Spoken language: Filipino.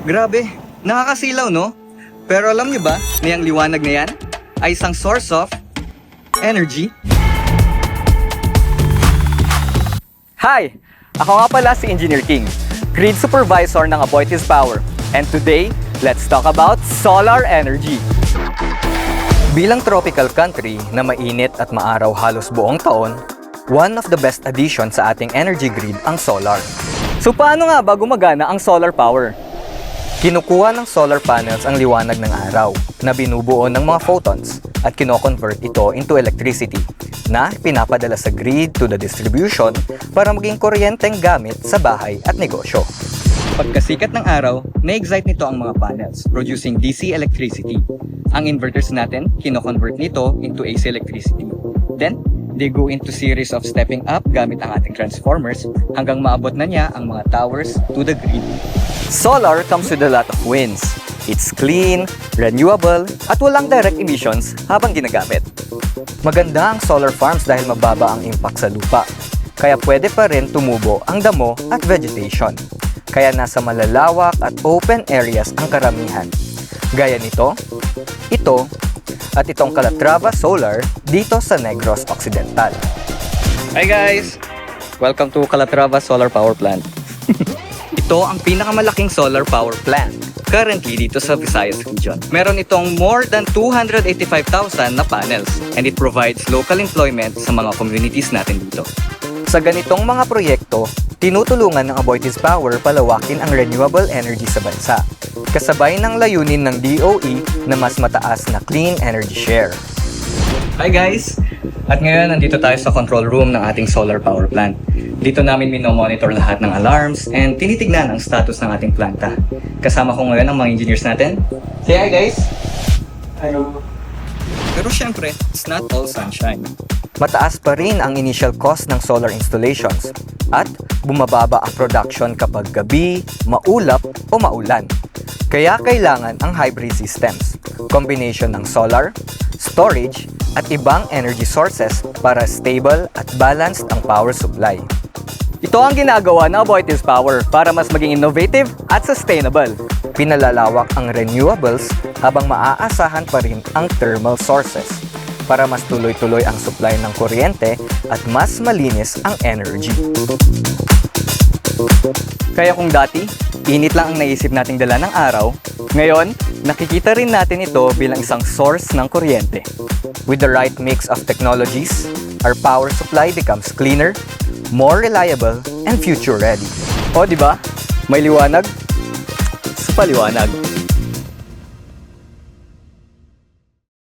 Grabe, nakakasilaw no? Pero alam niyo ba na yung liwanag na yan ay isang source of energy? Hi! Ako nga pala si Engineer King, Grid Supervisor ng Aboitiz Power. And today, let's talk about solar energy. Bilang tropical country na mainit at maaraw halos buong taon, one of the best addition sa ating energy grid ang solar. So paano nga ba gumagana ang solar power? Kinukuha ng solar panels ang liwanag ng araw na binubuo ng mga photons at kino-convert ito into electricity na pinapadala sa grid to the distribution para maging kuryenteng gamit sa bahay at negosyo. Pagkasikat ng araw, na-excite nito ang mga panels, producing DC electricity. Ang inverters natin, kino-convert nito into AC electricity. Then, they go into series of stepping up gamit ang ating transformers hanggang maabot na niya ang mga towers to the grid. Solar comes with a lot of wins. It's clean, renewable, at walang direct emissions habang ginagamit. Maganda ang solar farms dahil mababa ang impact sa lupa. Kaya pwede pa rin tumubo ang damo at vegetation. Kaya nasa malalawak at open areas ang karamihan. Gaya nito, ito, at itong Calatrava Solar dito sa Negros Occidental. Hi guys! Welcome to Calatrava Solar Power Plant. Ito ang pinakamalaking solar power plant currently dito sa Visayas region. Meron itong more than 285,000 na panels and it provides local employment sa mga communities natin dito. Sa ganitong mga proyekto, tinutulungan ng Aboitiz Power palawakin ang renewable energy sa bansa, kasabay ng layunin ng DOE na mas mataas na clean energy share. Hi guys! At ngayon, nandito tayo sa control room ng ating solar power plant. Dito namin minomonitor lahat ng alarms and tinitignan ang status ng ating planta. Kasama ko ngayon ang mga engineers natin. Say hi guys! Hello! Pero syempre, it's not all sunshine. Mataas pa rin ang initial cost ng solar installations at bumababa ang production kapag gabi, maulap o maulan. Kaya kailangan ang hybrid systems, combination ng solar, storage at ibang energy sources para stable at balanced ang power supply. Ito ang ginagawa ng Aboitiz Power para mas maging innovative at sustainable. Pinalalawak ang renewables habang maaasahan pa rin ang thermal sources para mas tuloy-tuloy ang supply ng kuryente at mas malinis ang energy. Kaya kung dati, init lang ang naisip nating dala ng araw, ngayon, nakikita rin natin ito bilang isang source ng kuryente. With the right mix of technologies, our power supply becomes cleaner, more reliable, and future-ready. O, di ba? May liwanag sa paliwanag.